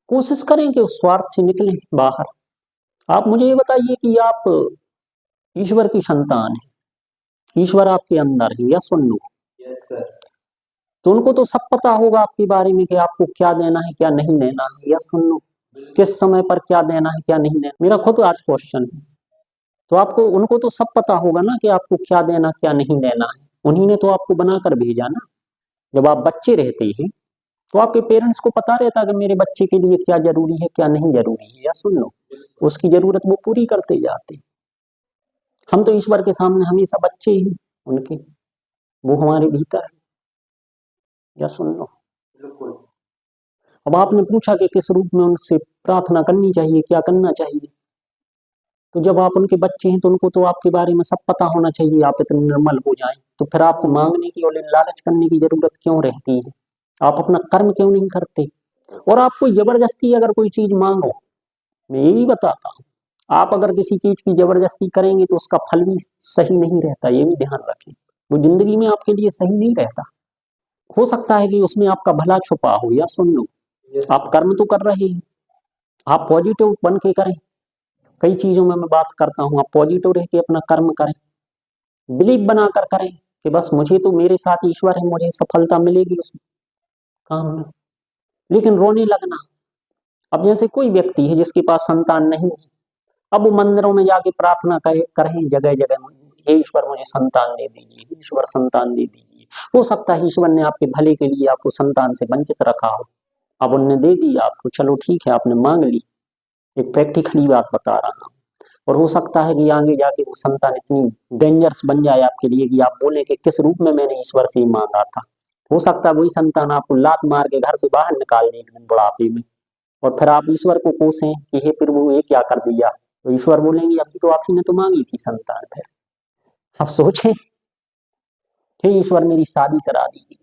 कोशिश करें कि उस स्वार्थ से निकलें बाहर। आप मुझे ये बताइए कि आप ईश्वर की संतान है, ईश्वर आपके अंदर है, या सुन लो। तो उनको तो सब पता होगा आपके बारे में कि आपको क्या देना है क्या नहीं देना है, या सुन लो, किस समय पर क्या देना है क्या नहीं देना। मेरा खुद आज क्वेश्चन है, तो आपको उनको तो सब पता होगा ना कि आपको क्या देना क्या नहीं देना है। उन्हीं ने तो आपको बनाकर भेजा ना। जब आप बच्चे रहते हैं तो आपके पेरेंट्स को पता रहता है कि मेरे बच्चे के लिए क्या जरूरी है क्या नहीं जरूरी है, या सुन लो, उसकी जरूरत वो पूरी करते जाते हैं। हम तो ईश्वर के सामने हमेशा बच्चे ही उनके, वो हमारे भीतर है, या सुन लो। अब आपने पूछा कि किस रूप में उनसे प्रार्थना करनी चाहिए, क्या करना चाहिए। तो जब आप उनके बच्चे हैं तो उनको तो आपके बारे में सब पता होना चाहिए, आप इतने निर्मल हो जाएं तो फिर आपको मांगने की और लालच करने की जरूरत क्यों रहती है। आप अपना कर्म क्यों नहीं करते। और आप कोई जबरदस्ती अगर कोई चीज मांगो, मैं ये भी बताता हूँ, आप अगर किसी चीज की जबरदस्ती करेंगे तो उसका फल भी सही नहीं रहता, ये भी ध्यान रखें। वो जिंदगी में आपके लिए सही नहीं रहता। हो सकता है कि उसमें आपका भला छुपा हो, या सुन लो, आप कर्म तो कर रहे हैं, आप पॉजिटिव बन के करें। कई चीजों में मैं बात करता हूँ, आप पॉजिटिव रह के अपना कर्म करें, बिलीव बनाकर करें कि बस मुझे तो मेरे साथ ईश्वर है, मुझे सफलता मिलेगी उस काम में। लेकिन रोने लगना, अब जैसे कोई व्यक्ति है जिसके पास संतान नहीं है, अब वो मंदिरों में जाके प्रार्थना करें जगह जगह, हे ईश्वर मुझे संतान दे दीजिए, ईश्वर संतान दे दीजिए। हो सकता है ईश्वर ने आपके भले के लिए आपको संतान से वंचित रखा हो, अब उनने दे दी आपको, चलो ठीक है आपने मांग ली, एक प्रैक्टिकली बात बता रहा हूँ। और हो सकता है कि आगे जाके वो संतान इतनी डेंजरस बन जाए आपके लिए कि आप बोले कि किस रूप में मैंने ईश्वर से मांगा था। हो सकता है वही संतान आपको लात मार के घर से बाहर निकाल दे एक दिन बुढ़ापे में, और फिर आप ईश्वर को कोसें कि हे प्रभु ये क्या कर दिया। तो ईश्वर बोलेंगे अभी तो आप ही ने तो मांगी थी संतान। फिर अब सोचें, हे ईश्वर मेरी शादी करा दीजिए।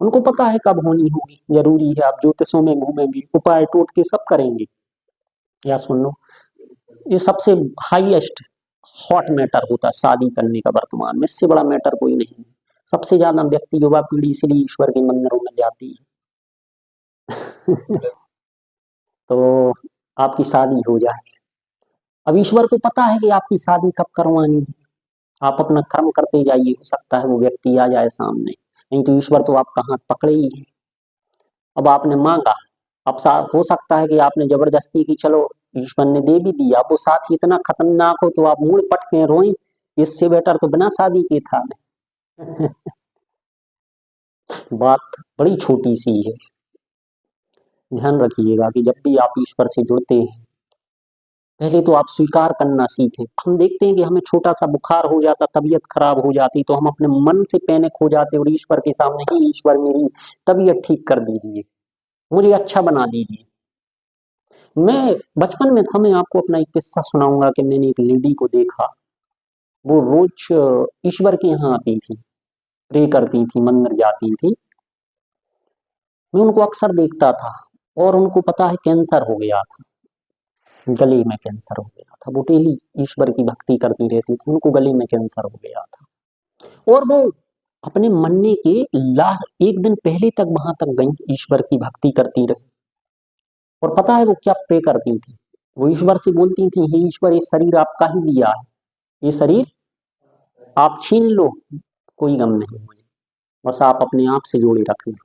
उनको पता है कब होनी होगी, जरूरी है। आप ज्योतिषों में घूमेंगे, उपाय टोटके सब करेंगे, या सुन लो, ये सबसे हाईएस्ट हॉट मैटर होता है शादी करने का वर्तमान में, इससे बड़ा मैटर कोई नहीं है। सबसे ज्यादा व्यक्ति युवा पीढ़ी इसलिए ईश्वर के मंदिरों में जाती है। तो आपकी शादी हो जाए। अब ईश्वर को पता है कि आपकी शादी कब करवानी है, आप अपना कर्म करते जाइए, हो सकता है वो व्यक्ति आ जाए सामने, नहीं तो ईश्वर तो आपका हाथ पकड़े ही है। अब आपने मांगा, अब हो सकता है कि आपने जबरदस्ती की, चलो ईश्वर ने दे भी दिया, अब वो साथ ही इतना खतरनाक हो तो आप मुड़ पट के रोएं, इससे बेटर तो बिना शादी के था मैं। बात बड़ी छोटी सी है, ध्यान रखिएगा कि जब भी आप ईश्वर से जुड़ते हैं पहले तो आप स्वीकार करना सीखें। हम देखते हैं कि हमें छोटा सा बुखार हो जाता, तबीयत खराब हो जाती, तो हम अपने मन से पैनिक हो जाते और ईश्वर के सामने, ही ईश्वर मेरी तबीयत ठीक कर दीजिए, मुझे अच्छा बना दीजिए। मैं बचपन में था, मैं आपको अपना एक किस्सा सुनाऊंगा कि मैंने एक लेडी को देखा, वो रोज ईश्वर के यहाँ आती थी, प्रे करती थी, मंदिर जाती थी। मैं उनको अक्सर देखता था, और उनको पता है कैंसर हो गया था, गले में कैंसर हो गया था। वो डेली ईश्वर की भक्ति करती रहती थी, उनको गले में कैंसर हो गया था। और वो अपने मरने के एक दिन पहले तक वहां तक गई, ईश्वर की भक्ति करती रही। और पता है वो क्या प्रे करती थी, वो ईश्वर से बोलती थी, हे ईश्वर ये शरीर आपका ही दिया है, ये शरीर आप छीन लो, कोई गम नहीं मुझे, बस आप अपने आप से जोड़े रखना।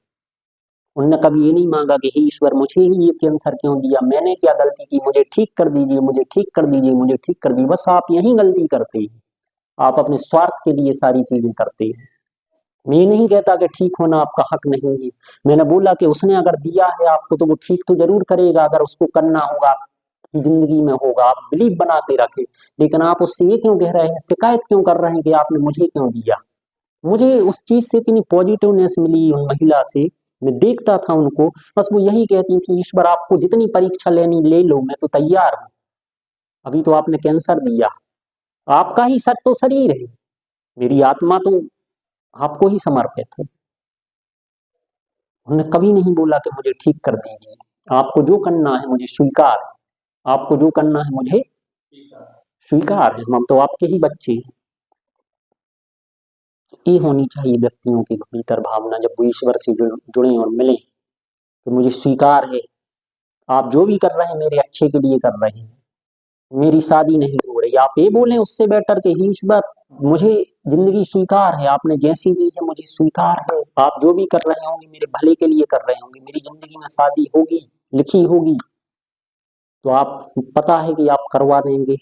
उनने कभी ये नहीं मांगा कि हे ईश्वर मुझे ही ये कैंसर क्यों दिया, मैंने क्या गलती की, मुझे ठीक कर दीजिए, मुझे ठीक कर दीजिए, मुझे ठीक कर दीजिए। बस आप यही गलती करते हैं, आप अपने स्वार्थ के लिए सारी चीजें करते हैं। मैं ये नहीं कहता कि ठीक होना आपका हक नहीं है, मैंने बोला कि उसने अगर दिया है आपको तो वो ठीक तो जरूर करेगा, अगर उसको करना होगा आपकी जिंदगी में होगा, आप बिलीव बना के रखें। लेकिन आप उससे ये क्यों कह रहे हैं, शिकायत क्यों कर रहे हैं कि आपने मुझे क्यों दिया। मुझे उस चीज से इतनी पॉजिटिवनेस मिली उन महिला से, मैं देखता था उनको, बस वो यही कहती थी, ईश्वर आपको जितनी परीक्षा लेनी ले लो, मैं तो तैयार हूँ, अभी तो आपने कैंसर दिया, आपका ही सर तो शरीर है, मेरी आत्मा तो आपको ही समर्पित है। उन्होंने कभी नहीं बोला कि मुझे ठीक कर दीजिए, आपको जो करना है मुझे स्वीकार है, आपको जो करना है मुझे स्वीकार है, हम तो आपके ही बच्चे हैं। ये होनी चाहिए व्यक्तियों के भीतर भावना, जब वो ईश्वर से जुड़े और मिले, तो मुझे स्वीकार है, आप जो भी कर रहे हैं मेरे अच्छे के लिए कर रहे हैं, मेरी शादी नहीं हो रही। आप ये बोलें उससे बेटर कि हे ईश्वर मुझे जिंदगी स्वीकार है, आपने जैसी दी है मुझे स्वीकार है, आप जो भी कर रहे होंगे मेरे भले के लिए कर रहे होंगे, मेरी जिंदगी में शादी होगी, लिखी होगी, तो आप पता है कि आप करवा देंगे।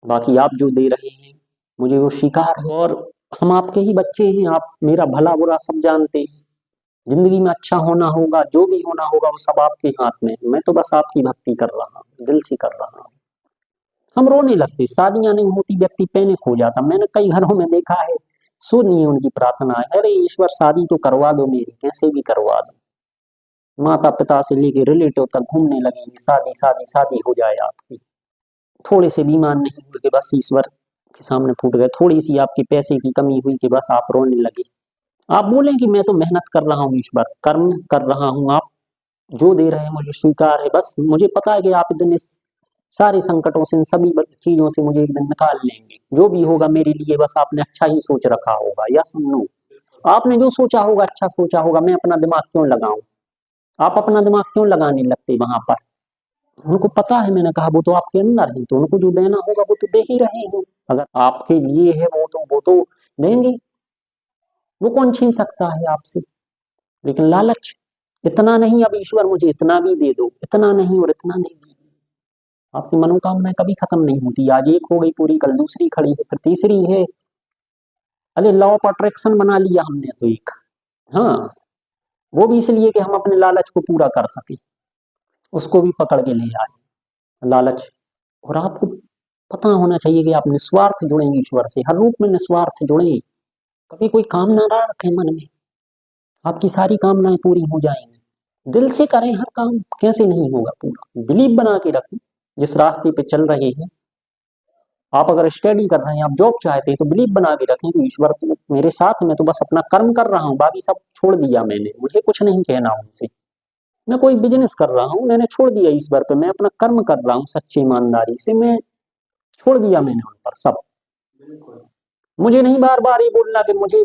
बाकी आप जो दे रहे हैं मुझे वो स्वीकार है, और हम आपके ही बच्चे हैं, आप मेरा भला बुरा सब जानते हैं। जिंदगी में अच्छा होना होगा, जो भी होना होगा वो सब आपके हाथ में है। मैं तो बस आपकी भक्ति कर रहा हूँ, दिल से कर रहा हूँ। हम रोने लगते, शादियां नहीं होती, व्यक्ति पैनिक हो जाता। मैंने कई घरों में देखा है, सुनिए उनकी प्रार्थना है, अरे ईश्वर शादी तो करवा दो मेरी, कैसे भी करवा दो। माता पिता से लेके रिलेटिव तक घूमने लगेंगे, शादी शादी शादी हो जाए आपकी। थोड़े से बीमार नहीं हुए कि बस ईश्वर के सामने फूट गए, थोड़ी सी आपकी पैसे की कमी हुई कि बस आप रोने लगे। आप बोलें कि मैं तो मेहनत कर रहा हूँ ईश्वर, कर्म कर रहा हूँ, आप जो दे रहे हैं मुझे स्वीकार है, बस मुझे पता है कि आप इतने सारे संकटों से, इन सभी चीजों से मुझे एक दिन निकाल लेंगे। जो भी होगा मेरे लिए बस आपने अच्छा ही सोच रखा होगा। या सुन लो, आपने जो सोचा होगा अच्छा सोचा होगा, मैं अपना दिमाग क्यों लगाऊं। आप अपना दिमाग क्यों लगाने लगते वहां पर। उनको पता है, मैंने कहा वो तो आपके अंदर है, तो उनको जो देना होगा वो तो दे ही रहे हैं। अगर आपके लिए है वो तो देंगे, वो कौन छीन सकता है आपसे। लेकिन लालच इतना नहीं, अब ईश्वर मुझे इतना भी दे दो, इतना नहीं और इतना नहीं। आपकी मनोकामनाएं कभी खत्म नहीं होती। आज एक हो गई पूरी, कल दूसरी खड़ी है, फिर तीसरी है। अरे लॉ ऑफ अट्रैक्शन बना लिया हमने तो एक। हाँ, वो भी इसलिए कि हम अपने लालच को पूरा कर सके, उसको भी पकड़ के ले आए लालच। और आपको पता होना चाहिए कि आप निस्वार्थ जुड़ेंगे ईश्वर से, हर रूप में निस्वार्थ जुड़े। कभी कोई कामना ना रखें मन में, आपकी सारी कामनाएं पूरी हो जाएंगी। दिल से करें हर काम, कैसे नहीं होगा पूरा। बिलीव बना के रखें जिस रास्ते पे चल रहे हैं। आप अगर स्टडी कर रहे हैं, आप जॉब चाहते हैं, तो बिलीव बना के रखें कि ईश्वर तो मेरे साथ है, मैं तो बस अपना कर्म कर रहा हूँ, बाकी सब छोड़ दिया मैंने, मुझे कुछ नहीं कहना उनसे। मैं कोई बिजनेस कर रहा हूँ, मैंने छोड़ दिया ईश्वर पे, मैं अपना कर्म कर रहा हूँ सच्ची ईमानदारी से, मैं छोड़ दिया मैंने उन पर सब। मुझे नहीं बार बार ये बोलना कि मुझे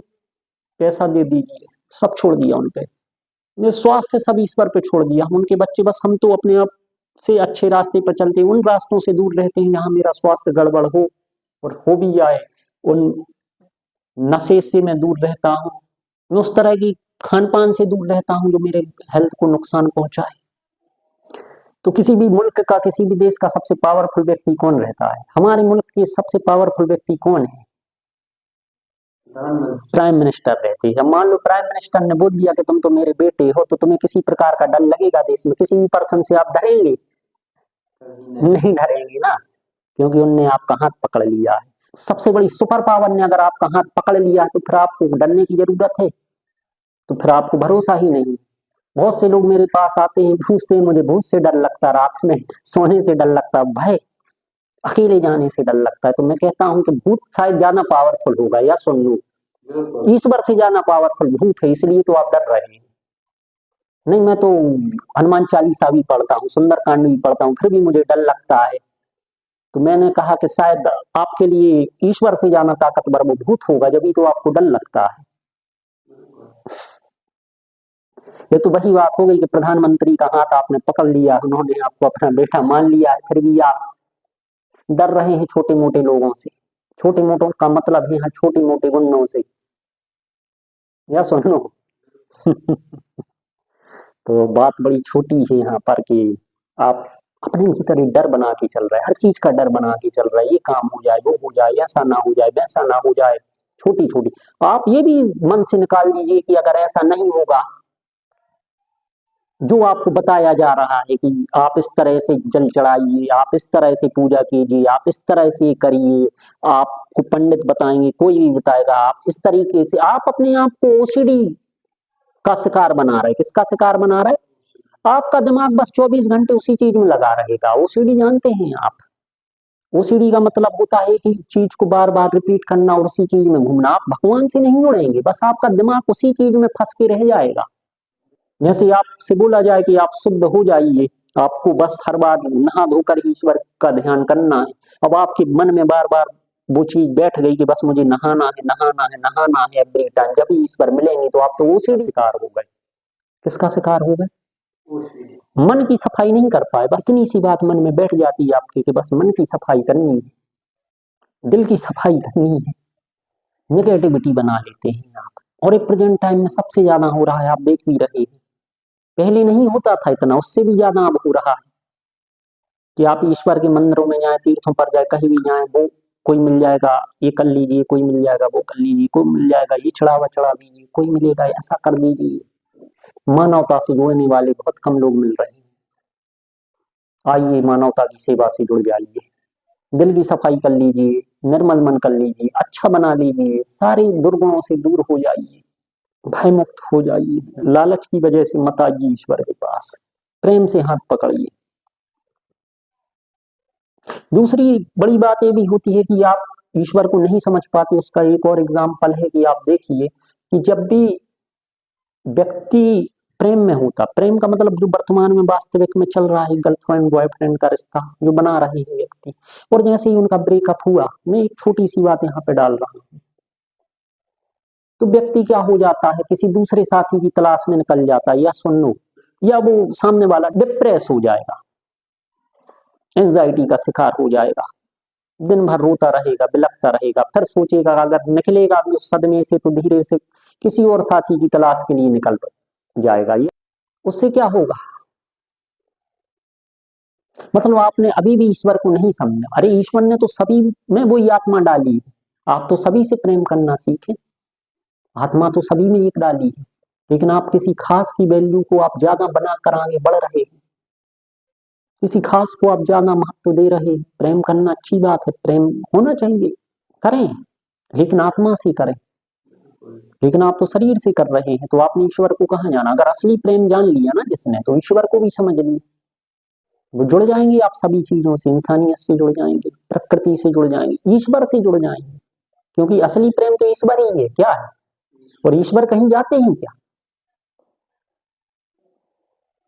पैसा दे दीजिए, सब छोड़ दिया उन पे। मैं स्वास्थ्य सब ईश्वर पे छोड़ दिया, हम उनके बच्चे, बस हम तो अपने आप से अच्छे रास्ते पर चलते हैं, उन रास्तों से दूर रहते हैं जहां मेरा स्वास्थ्य गड़बड़ हो, और हो भी जाए। उन नशे से मैं दूर रहता हूँ, मैं उस तरह की खान पान से दूर रहता हूँ जो मेरे हेल्थ को नुकसान पहुंचाए। तो किसी भी मुल्क का, किसी भी देश का सबसे पावरफुल व्यक्ति कौन रहता है? हमारे मुल्क के सबसे पावरफुल व्यक्ति कौन है? प्राइम मिनिस्टर रहते हैं। मान लो प्राइम मिनिस्टर ने बोल दिया कि तुम तो मेरे बेटे हो, तो तुम्हें किसी प्रकार का डर लगेगा देश में? किसी भी पर्सन से आप डरेंगे? नहीं डरेंगे ना, क्योंकि उनने आपका हाथ पकड़ लिया है। सबसे बड़ी सुपर पावर ने अगर आपका हाथ पकड़ लिया है, तो फिर आपको डरने की जरूरत है? तो फिर आपको भरोसा ही नहीं। बहुत से लोग मेरे पास आते हैं, पूछते हैं मुझे भूत से डर लगता, रात में सोने से डर लगता, भय, अकेले जाने से डर लगता है। तो मैं कहता हूं कि भूत शायद ज्यादा पावरफुल होगा। या सुन लो, ईश्वर से ज्यादा पावरफुल भूत है, इसलिए तो आप डर रहे हैं। नहीं, मैं तो हनुमान चालीसा भी पढ़ता हूँ, सुंदरकांड भी पढ़ता हूँ, फिर भी मुझे डर लगता है। तो मैंने कहा कि शायद आपके लिए ईश्वर से ज्यादा ताकतवर वो भूत होगा, जब भी तो आपको डर लगता है। ये तो वही बात हो गई कि प्रधानमंत्री का हाथ आपने पकड़ लिया, उन्होंने आपको अपना बेटा मान लिया है, फिर भी आप डर रहे हैं छोटे मोटे लोगों से। छोटे मोटों का मतलब है छोटे मोटे गुंडों से। या सुन लो तो बात बड़ी छोटी है यहाँ पर कि आप अपने भीतर एक डर बना के चल रहे हैं, हर चीज का डर बना के चल रहा है, ये काम हो जाए, वो हो जाए, ऐसा ना हो जाए, वैसा ना हो जाए। छोटी छोटी आप ये भी मन से निकाल दीजिए कि अगर ऐसा नहीं होगा, जो आपको बताया जा रहा है कि आप इस तरह से जल चढ़ाइए, आप इस तरह से पूजा कीजिए, आप इस तरह से करिए, आपको पंडित बताएंगे, कोई भी बताएगा, आप इस तरीके से, आप अपने आप को ओसीडी का शिकार बना रहे। किसका शिकार बना रहे? आपका दिमाग बस 24 घंटे उसी चीज में लगा रहेगा। ओसीडी जानते हैं आप? ओसीडी का मतलब होता है कि चीज को बार बार रिपीट करना और उसी चीज में घूमना। आप भगवान से नहीं जुड़ेंगे, बस आपका दिमाग उसी चीज में फंस के रह जाएगा। जैसे आपसे बोला जाए कि आप शुद्ध हो जाइए, आपको बस हर बार नहा धोकर ईश्वर का ध्यान करना है। अब आपके मन में बार बार वो चीज बैठ गई कि बस मुझे नहाना है, नहाना है, नहाना है एवरी टाइम, जब ईश्वर मिलेंगे, तो आप तो उसी शिकार हो गए। किसका शिकार हो गए? मन की सफाई नहीं कर पाए, बस इतनी सी बात मन में बैठ जाती है आपके कि बस मन की सफाई करनी है, दिल की सफाई करनी है, नेगेटिविटी बना लेते हैं आप। और ये प्रेजेंट टाइम में सबसे ज्यादा हो रहा है, आप देख भी रहे हैं। पहले नहीं होता था इतना, उससे भी ज्यादा अब हो रहा है कि आप ईश्वर के मंदिरों में जाए, तीर्थों पर जाए, कहीं भी जाए, वो कोई मिल जाएगा ये कर लीजिए, कोई मिल जाएगा वो कर लीजिए, कोई मिल जाएगा ये चढ़ावा चढ़ा दीजिए, कोई मिलेगा ऐसा कर दीजिए। मानवता से जुड़ने वाले बहुत कम लोग मिल रहे हैं। आइए मानवता की सेवा से जुड़ जाइए, दिल की सफाई कर लीजिए, निर्मल मन कर लीजिए, अच्छा बना लीजिए, सारे दुर्गुणों से दूर हो जाइए, भय मुक्त हो जाइए। लालच की वजह से मत आइए ईश्वर के पास, प्रेम से हाथ पकड़िए। दूसरी बड़ी बात ये भी होती है कि आप ईश्वर को नहीं समझ पाते, उसका एक और एग्जाम्पल है कि आप देखिए कि जब भी व्यक्ति प्रेम में होता, प्रेम का मतलब जो वर्तमान में वास्तविक में चल रहा है, गर्लफ्रेंड बॉयफ्रेंड का रिश्ता जो बना रहे हैं व्यक्ति, और जैसे ही उनका ब्रेकअप हुआ, मैं एक छोटी सी बात यहाँ पे डाल रहा हूँ, तो व्यक्ति क्या हो जाता है, किसी दूसरे साथी की तलाश में निकल जाता है, या सुन लो, या वो सामने वाला डिप्रेस हो जाएगा, एंजाइटी का शिकार हो जाएगा, दिन भर रोता रहेगा, बिलखता रहेगा, फिर सोचेगा अगर निकलेगा भी उस सदमे से तो धीरे से किसी और साथी की तलाश के लिए निकल जाएगा। ये उससे क्या होगा, मतलब आपने अभी भी ईश्वर को नहीं समझा। अरे ईश्वर ने तो सभी में वही आत्मा डाली है, आप तो सभी से प्रेम करना सीखें, आत्मा तो सभी में एक डाली है, लेकिन आप किसी खास की वैल्यू को आप ज्यादा बना कर आगे बढ़ रहे हैं, किसी खास को आप ज्यादा महत्व दे रहे हैं। प्रेम करना अच्छी बात है, प्रेम होना चाहिए, करें, लेकिन आत्मा से करें, लेकिन आप तो शरीर से कर रहे हैं, तो आपने ईश्वर को कहाँ जाना। अगर असली प्रेम जान लिया ना जिसने, तो ईश्वर को भी समझ लिया, वो जुड़ जाएंगे आप सभी चीजों से, इंसानियत से जुड़ जाएंगे, प्रकृति से जुड़ जाएंगे, ईश्वर से जुड़ जाएंगे, क्योंकि असली प्रेम तो ईश्वर ही है, क्या है, और ईश्वर कहीं जाते हैं क्या।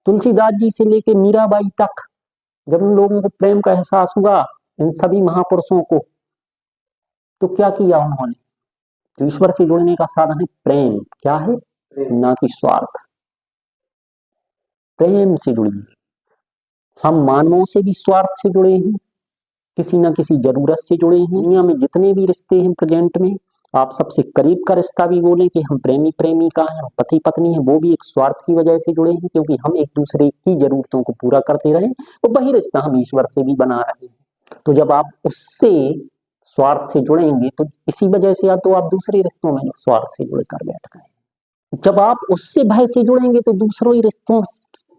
तुलसीदास जी से लेके मीराबाई तक जब उन लोगों को प्रेम का एहसास हुआ, इन सभी महापुरुषों को, तो क्या किया उन्होंने, तो ईश्वर से जुड़ने का साधन है प्रेम। क्या है, ना कि स्वार्थ, प्रेम से जुड़िए। हम मानवों से भी स्वार्थ से जुड़े हैं, किसी न किसी जरूरत से जुड़े हैं। दुनिया में जितने भी रिश्ते हैं प्रेजेंट में, आप सबसे करीब का रिश्ता भी बोलें कि हम प्रेमी प्रेमिका हैं, हम पति पत्नी हैं, वो भी एक स्वार्थ की वजह से जुड़े हैं, क्योंकि हम एक दूसरे की जरूरतों को पूरा करते रहे, तो वही रिश्ता हम ईश्वर से भी बना रहे हैं। तो जब आप उससे स्वार्थ से जुड़ेंगे, तो इसी वजह से या तो आप दूसरे रिश्तों में स्वार्थ से जुड़कर बैठ गए। जब आप उससे भय से जुड़ेंगे, तो दूसरों ही रिश्तों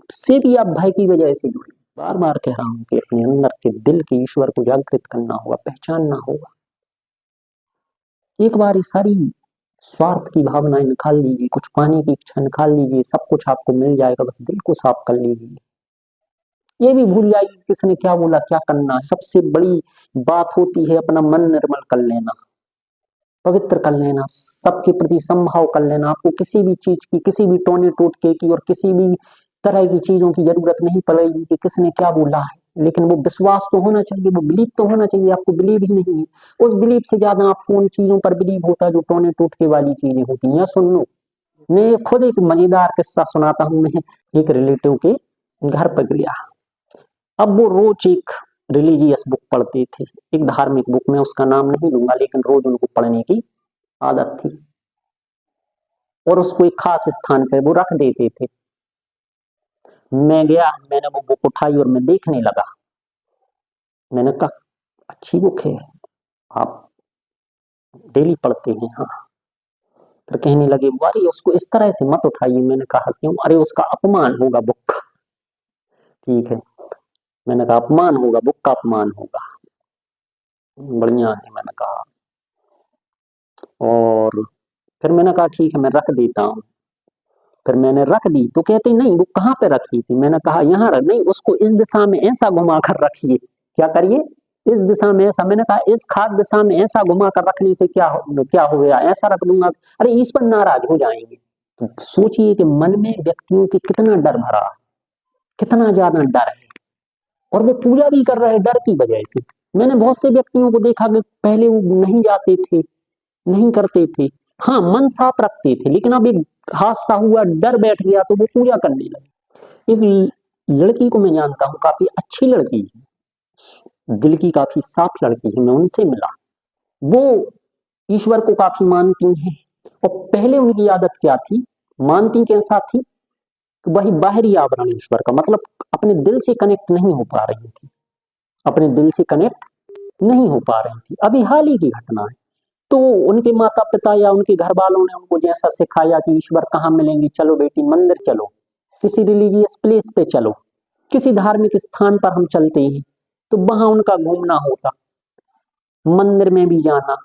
से भी आप भय की वजह से जुड़ेंगे। बार बार कह रहा हूं कि अपने अंदर के दिल के ईश्वर को जागृत करना होगा, पहचानना होगा। एक बार ये सारी स्वार्थ की भावनाएं निकाल लीजिए, कुछ पाने की इच्छा निकाल लीजिए, सब कुछ आपको मिल जाएगा, बस दिल को साफ कर लीजिए। ये भी भूल जाइए किसने क्या बोला, क्या करना। सबसे बड़ी बात होती है अपना मन निर्मल कर लेना, पवित्र कर लेना, सबके प्रति संभाव कर लेना। आपको किसी भी चीज की, किसी भी टोने टोटके की और किसी भी तरह की चीजों की जरूरत नहीं पड़ेगी कि किसने क्या बोला है, लेकिन वो विश्वास तो होना चाहिए, वो बिलीव तो होना चाहिए। आपको बिलीव ही नहीं है, उस बिलीव से ज्यादा आपको उन चीजों पर बिलीव होता है जो टोने टोटके वाली चीजें होती हैं। सुन लो, मैं खुद एक मजेदार किस्सा सुनाता हूँ। मैं एक रिलेटिव के घर पर गया, अब वो रोज एक रिलीजियस बुक पढ़ते थे, एक धार्मिक बुक, में उसका नाम नहीं लूंगा, लेकिन रोज उनको पढ़ने की आदत थी, और उसको एक खास स्थान पे वो रख देते थे। मैं गया, मैंने वो बुक उठाई और मैं देखने लगा। मैंने कहा अच्छी बुक है, आप डेली पढ़ते हैं? हाँ। फिर कहने लगे अरे उसको इस तरह से मत उठाइए। मैंने कहा क्यों? अरे उसका अपमान होगा बुक का। ठीक है, मैंने कहा अपमान होगा, बुक का अपमान होगा। बढ़िया है, मैंने कहा। और फिर मैंने कहा ठीक है, मैं रख देता हूँ। फिर मैंने रख दी तो कहते नहीं वो कहाँ पे रखी थी। मैंने कहा यहाँ रख, नहीं उसको इस दिशा में ऐसा घुमा कर रखिए। क्या करिए? इस दिशा में ऐसा। मैंने कहा इस खास दिशा में ऐसा घुमा कर रखने से क्या हो गया? ऐसा रख दूंगा, अरे ईश्वर नाराज हो जाएंगे। तो सोचिए कि मन में व्यक्तियों के कितना डर भरा है, कितना ज्यादा डर है, और वो पूजा भी कर रहे हैं डर की वजह से। मैंने बहुत से व्यक्तियों को देखा कि पहले वो नहीं जाते थे, नहीं करते थे, हाँ मन साफ रखते थे, लेकिन अब एक हादसा हुआ, डर बैठ गया तो वो पूजा करने लगे। एक लड़की को मैं जानता हूँ, काफी अच्छी लड़की है, दिल की काफी साफ लड़की है, मैं उनसे मिला। वो ईश्वर को काफी मानती हैं, और पहले उनकी आदत क्या थी, मानती कैसा थी, वही बाहरी आवरण ईश्वर का, मतलब अपने दिल से कनेक्ट नहीं हो पा रही थी, अपने दिल से कनेक्ट नहीं हो पा रही थी। अभी हाल ही की घटना है। तो उनके माता पिता या उनके घर वालों ने उनको जैसा सिखाया कि ईश्वर कहाँ मिलेंगे, चलो बेटी मंदिर चलो, किसी रिलीजियस प्लेस पे चलो, किसी धार्मिक स्थान पर हम चलते हैं, तो वहां उनका घूमना होता, मंदिर में भी जाना,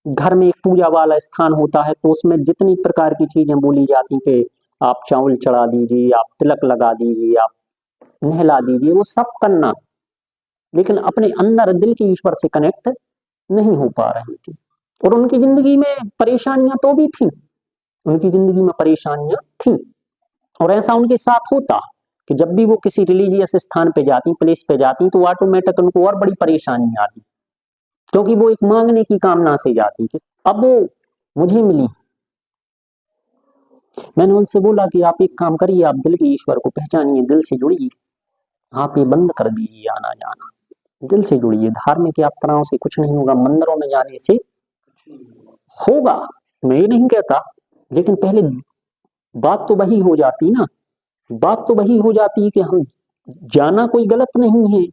घर में एक पूजा वाला स्थान होता है तो उसमें जितनी प्रकार की चीजें बोली जाती कि आप चावल चढ़ा दीजिए, आप तिलक लगा दीजिए, आप नहला दीजिए, वो सब करना, लेकिन अपने अंदर दिल की ईश्वर से कनेक्ट नहीं हो पा रही थी। और उनकी जिंदगी में परेशानियां तो भी थी, उनकी जिंदगी में परेशानियां थी, और ऐसा उनके साथ होता कि जब भी वो किसी रिलीजियस स्थान पे जाती, प्लेस पे जाती, तो ऑटोमेटिक उनको और बड़ी परेशानी आती, क्योंकि वो एक मांगने की कामना से जाती थी। अब वो मुझे मिली, मैंने उनसे बोला कि आप एक काम करिए, आप दिल के ईश्वर को पहचानिए, दिल से जुड़िए, आप ये बंद कर दीजिए आना जाना, दिल से जुड़िए, धार्मिक यात्राओं से कुछ नहीं होगा, मंदिरों में जाने से होगा, मैं ये नहीं कहता, लेकिन पहले बात तो वही हो जाती ना, बात तो वही हो जाती है कि हम जाना कोई गलत नहीं है,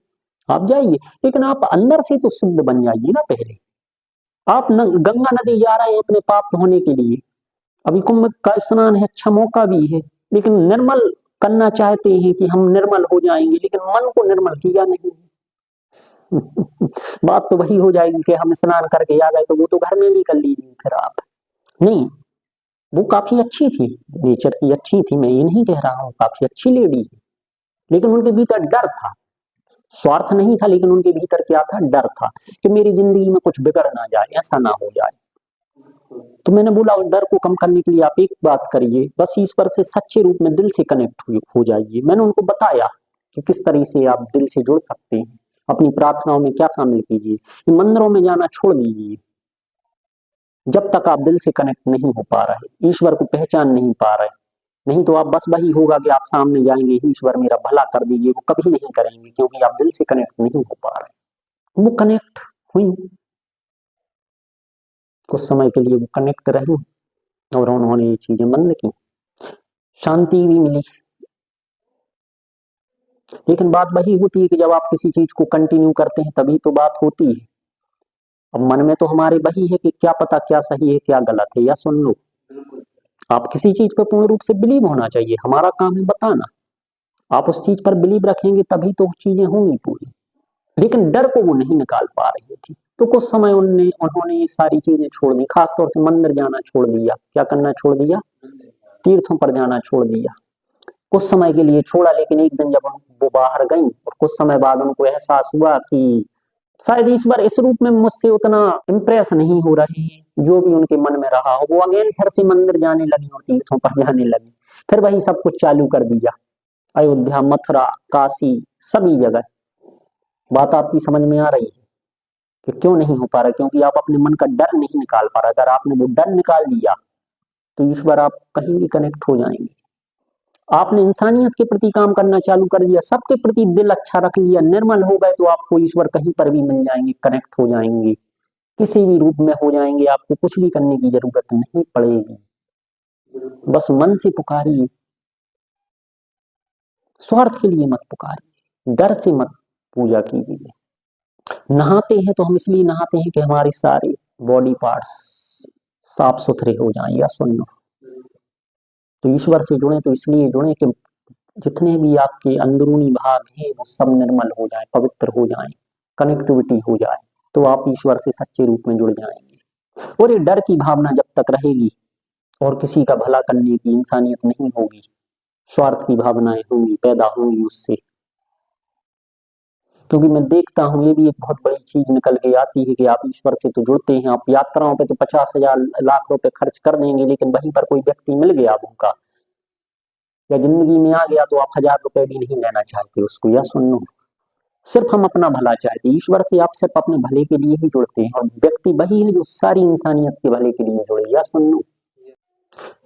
आप जाइए, लेकिन आप अंदर से तो शुद्ध बन जाइए ना पहले। आप गंगा नदी जा रहे हैं अपने पाप धोने के लिए, अभी कुंभ का स्नान है, अच्छा मौका भी है, लेकिन निर्मल करना चाहते हैं कि हम निर्मल हो जाएंगे, लेकिन मन को निर्मल किया नहीं। बात तो वही हो जाएगी कि हम स्नान करके आ गए, तो वो तो घर में भी कर लीजिए फिर आप। नहीं, वो काफी अच्छी थी, नेचर की अच्छी थी, मैं ये नहीं कह रहा हूँ, काफी अच्छी लेडी है, लेकिन उनके भीतर डर था, स्वार्थ नहीं था, लेकिन उनके भीतर क्या था, डर था कि मेरी जिंदगी में कुछ बिगड़ ना जाए, ऐसा ना हो जाए। तो मैंने बोला उस डर को कम करने के लिए आप एक बात करिए, बस ईश्वर से सच्चे रूप में दिल से कनेक्ट हो जाइए। मैंने उनको बताया कि किस तरह से आप दिल से जुड़ सकते हैं, अपनी प्रार्थनाओं में क्या शामिल कीजिए, मंदिरों में जाना छोड़ दीजिए, जब तक आप दिल से कनेक्ट नहीं हो पा रहे, ईश्वर को पहचान नहीं पा रहे, नहीं तो आप बस वही होगा कि आप सामने जाएंगे, ईश्वर मेरा भला कर दीजिए, वो कभी नहीं करेंगे, क्योंकि आप दिल से कनेक्ट नहीं हो पा रहे। वो कनेक्ट हुई, कुछ समय के लिए वो कनेक्ट रही, और उन्होंने ये चीजें बंद की, शांति भी मिली। लेकिन बात वही होती है कि जब आप किसी चीज को कंटिन्यू करते हैं तभी तो बात होती है। अब मन में तो हमारे वही है कि क्या पता क्या सही है क्या गलत है, या सुन लो, आप किसी चीज पर पूर्ण रूप से बिलीव होना चाहिए, हमारा काम है बताना, आप उस चीज पर बिलीव रखेंगे तभी तो चीजें होंगी पूरी। लेकिन डर को वो नहीं निकाल पा रही थी, तो कुछ समय उन्होंने ये सारी चीजें छोड़ दी, खासतौर से मंदिर जाना छोड़ दिया, क्या करना छोड़ दिया, तीर्थों पर जाना छोड़ दिया, कुछ समय के लिए छोड़ा। लेकिन एक दिन जब वो बाहर गई और कुछ समय बाद उनको एहसास हुआ कि शायद ईश्वर इस रूप में मुझसे उतना इम्प्रेस नहीं हो रहे हैं जो भी उनके मन में रहा हो, वो अगेन फिर से मंदिर जाने लगी और तीर्थों पर जाने लगी, फिर वही सब कुछ चालू कर दिया, अयोध्या, मथुरा, काशी, सभी जगह। बात आपकी समझ में आ रही है कि क्यों नहीं हो पा रहा, क्योंकि आप अपने मन का डर नहीं निकाल पा रहे। अगर आपने वो डर निकाल दिया तो ईश्वर आप कहीं भी कनेक्ट हो जाएंगे। आपने इंसानियत के प्रति काम करना चालू कर दिया, सबके प्रति दिल अच्छा रख लिया, निर्मल हो गए, तो आपको ईश्वर कहीं पर भी मिल जाएंगे, कनेक्ट हो जाएंगे, किसी भी रूप में हो जाएंगे, आपको कुछ भी करने की जरूरत नहीं पड़ेगी, बस मन से पुकारिए, स्वार्थ के लिए मत पुकारिए, डर से मत पूजा कीजिए। नहाते हैं तो हम इसलिए नहाते हैं कि हमारे सारे बॉडी पार्ट्स साफ सुथरे हो जाएं, या सुन लो, तो ईश्वर से जुड़े तो इसलिए जुड़े कि जितने भी आपके अंदरूनी भाग हैं वो सब निर्मल हो जाए, पवित्र हो जाए, कनेक्टिविटी हो जाए, तो आप ईश्वर से सच्चे रूप में जुड़ जाएंगे। और ये डर की भावना जब तक रहेगी और किसी का भला करने की इंसानियत नहीं होगी, स्वार्थ की भावनाएं होंगी, पैदा होंगी उससे। क्योंकि मैं देखता हूँ ये भी एक बहुत बड़ी चीज निकल के आती है कि आप ईश्वर से तो जुड़ते हैं, आप यात्राओं पे तो 50,000 लाख रुपए खर्च कर देंगे, लेकिन वहीं पर कोई व्यक्ति मिल गया भूखा या जिंदगी में आ गया तो आप 1,000 रुपए भी नहीं लेना चाहते उसको, या सुन लो, सिर्फ हम अपना भला चाहते हैं। ईश्वर से आप सिर्फ अपने भले के लिए ही जुड़ते हैं, और व्यक्ति वही है जो सारी इंसानियत के भले के लिए जुड़े, या सुन लो।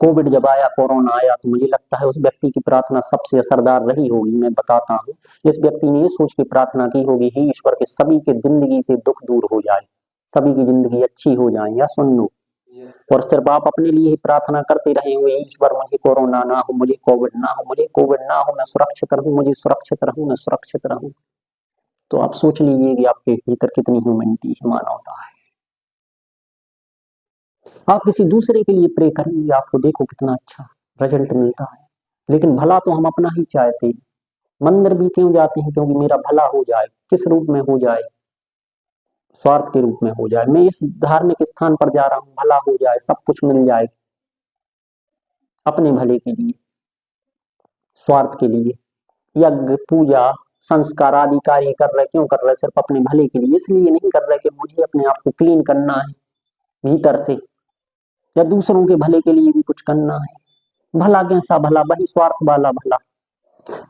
कोविड जब आया, कोरोना आया, तो मुझे लगता है उस व्यक्ति की प्रार्थना सबसे असरदार रही होगी। मैं बताता हूँ, इस व्यक्ति ने ये सोच के प्रार्थना की होगी, हे ईश्वर के सभी के जिंदगी से दुख दूर हो जाए, सभी की जिंदगी अच्छी हो जाए। या सुन लो, और सिर्फ आप अपने लिए ही प्रार्थना करते रहे हुए, ईश्वर मुझे कोरोना ना हो, मुझे कोविड ना हो, मुझे कोविड ना हो, मैं सुरक्षित रहूं, मुझे सुरक्षित रहूं, मैं सुरक्षित रहूं। तो आप सोच लीजिए कि आपके भीतर कितनी ह्यूमैनिटी, मानवता है। आप किसी दूसरे के लिए प्रे करिए, आपको देखो कितना अच्छा रिजल्ट मिलता है। लेकिन भला तो हम अपना ही चाहते हैं। मंदिर भी क्यों जाते हैं? क्योंकि मेरा भला हो जाए। किस रूप में हो जाए? स्वार्थ के रूप में हो जाए। मैं इस धार्मिक स्थान पर जा रहा हूँ, भला हो जाए, सब कुछ मिल जाए, अपने भले के लिए, स्वार्थ के लिए। यज्ञ, पूजा, संस्कार आदि कार्य कर रहे, क्यों कर रहे? सिर्फ अपने भले के लिए। इसलिए नहीं कर रहे कि मुझे अपने आप को क्लीन करना है भीतर से, या दूसरों के भले के लिए भी कुछ करना है। भला कैसा भला? वही स्वार्थ वाला भला।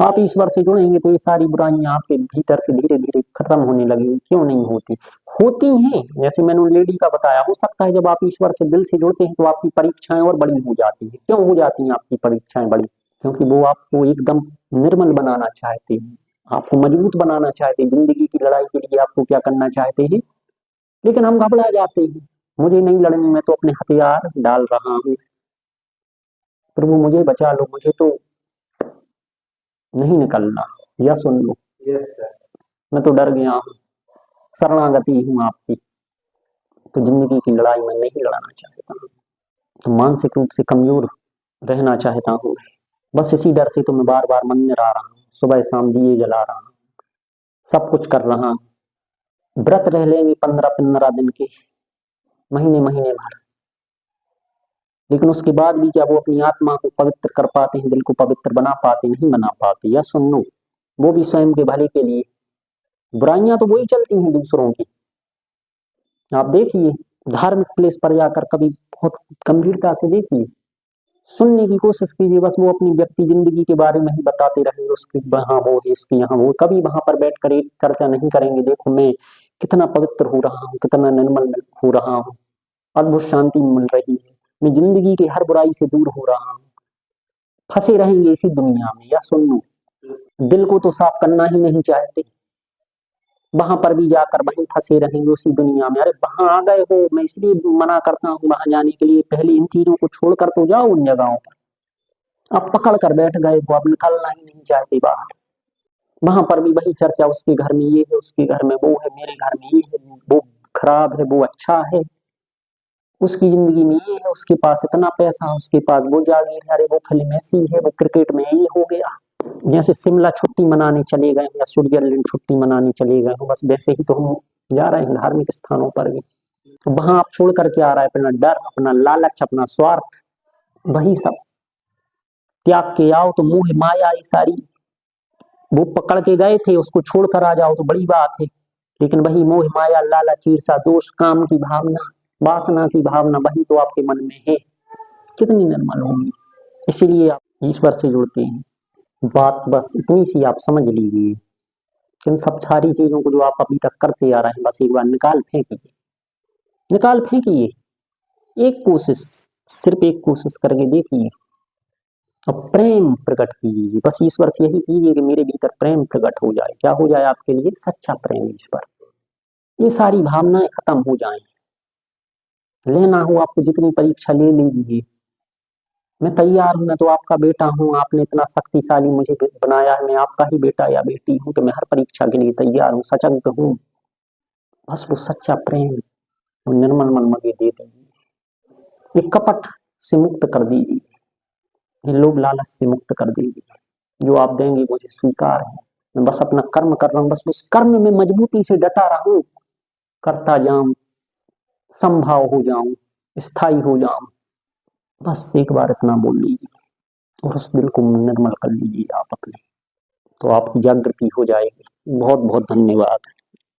आप ईश्वर से जुड़ेंगे तो ये सारी बुराइयां आपके भीतर से धीरे धीरे खत्म होने लगेंगी। क्यों नहीं होती? होती हैं। जैसे मैंने उन लेडी का बताया, हो सकता है जब आप ईश्वर से दिल से जुड़ते हैं तो आपकी परीक्षाएं और बड़ी हो जाती है। क्यों हो जाती हैं आपकी परीक्षाएं बड़ी? क्योंकि वो आपको एकदम निर्मल बनाना चाहते हैं, आपको मजबूत बनाना चाहते हैं। जिंदगी की लड़ाई के लिए आपको क्या करना चाहते हैं, लेकिन हम घबरा जाते हैं। मुझे नहीं लड़नी, मैं तो अपने हथियार डाल रहा हूँ, प्रभु मुझे बचा लो, मुझे तो नहीं निकलना। या सुन लो, मैं तो डर गया हूँ, शरणागति हूँ आपकी, तो जिंदगी की लड़ाई में नहीं लड़ना चाहता हूँ, तो मानसिक रूप से कमजोर रहना चाहता हूँ। बस इसी डर से तो मैं बार बार मंदिर आ रहा हूँ, सुबह शाम दिए जला रहा हूँ, सब कुछ कर रहा हूँ। व्रत रह लेंगे 15-15 दिन के, महीने महीने भर, लेकिन उसके बाद भी क्या वो अपनी आत्मा को पवित्र कर पाते हैं, दिल को पवित्र बना पाते? नहीं बना पाते। या सुन लो, वो भी स्वयं के भले के लिए। बुराइयां तो वही चलती हैं दूसरों की। आप देखिए, धार्मिक प्लेस पर जाकर कभी बहुत गंभीरता से देखिए, सुनने की कोशिश कीजिए, बस वो अपनी व्यक्ति जिंदगी के बारे में ही बताते रहेंगे, उसकी वहां वो, इसकी यहाँ वो। कभी वहां पर बैठ कर एक चर्चा नहीं करेंगे, देखो मैं कितना पवित्र हो रहा हूँ, कितना निर्मल हो रहा हूँ, अद्भुत शांति मिल रही है, मैं जिंदगी की हर बुराई से दूर हो रहा हूँ। फंसे रहेंगे इसी दुनिया में। या सुन लो, दिल को तो साफ करना ही नहीं चाहते, वहां पर भी जाकर वहीं फंसे रहेंगे उसी दुनिया में। अरे वहां आ गए हो, मैं इसलिए मना करता हूँ वहां जाने के लिए, पहले इन चीजों को छोड़कर तो जाओ उन जगहों पर। अब पकड़ कर बैठ गए हो, अब निकलना ही नहीं चाहते बाहर। वहां पर भी वही चर्चा, उसके घर में ये है, उसके घर में वो है, मेरे घर में ये है, वो खराब है, वो अच्छा है, उसकी जिंदगी में ये है, उसके पास इतना पैसा, उसके पास वो जागीर है, अरे वो फिल्म ऐसी है, वो क्रिकेट में ये हो गया। जैसे शिमला छुट्टी मनाने चले गए या स्विट्जरलैंड छुट्टी मनाने चले गए हो, बस वैसे ही तो हम जा रहे हैं धार्मिक स्थानों पर भी। वहां आप छोड़ करके आ रहा है अपना डर, अपना लालच, अपना स्वार्थ, वही सब त्याग के आओ तो मोह माया ये सारी, वो पकड़ के गए थे, उसको छोड़कर आ जाओ तो बड़ी बात है। लेकिन वही मोह माया, लालच, ईर्षा, दोष, काम की भावना, वासना की भावना, वही तो आपके मन में है, कितनी निर्मल होगी। इसीलिए आप ईश्वर से जुड़ते हैं। बात बस इतनी सी आप समझ लीजिए, इन सब सारी चीजों को जो आप अभी तक करते आ रहे हैं, बस एक बार निकाल फेंकिए, निकाल फेंकिए। एक कोशिश, सिर्फ एक कोशिश करके देखिए, अब प्रेम प्रकट कीजिए। बस ईश्वर से यही कीजिए कि मेरे भीतर प्रेम प्रकट हो जाए। क्या हो जाए आपके लिए? सच्चा प्रेम ईश्वर। ये सारी भावनाएं खत्म हो जाएं। लेना हो आपको जितनी परीक्षा ले लीजिए, मैं तैयार हूं, मैं तो आपका बेटा हूं, आपने इतना शक्तिशाली मुझे बनाया है, मैं आपका ही बेटा या बेटी हूं, तो मैं हर परीक्षा के लिए तैयार हूं, सजग हूं। बस वो सच्चा प्रेम, वो निर्मल मन मुझे दे दीजिए, ये कपट से मुक्त कर दीजिए, ये लोभ लालच से मुक्त कर दीजिए। जो आप देंगे मुझे स्वीकार है। मैं बस अपना कर्म कर रहा हूँ, बस उस कर्म में मजबूती से डटा रहूं, करता जाऊं, संभाव हो जाऊं, स्थायी हो जाऊं। बस एक बार इतना बोल लीजिए और उस दिल को निर्मल कर लीजिए आप अपने, तो आपकी जागृति हो जाएगी। बहुत बहुत धन्यवाद।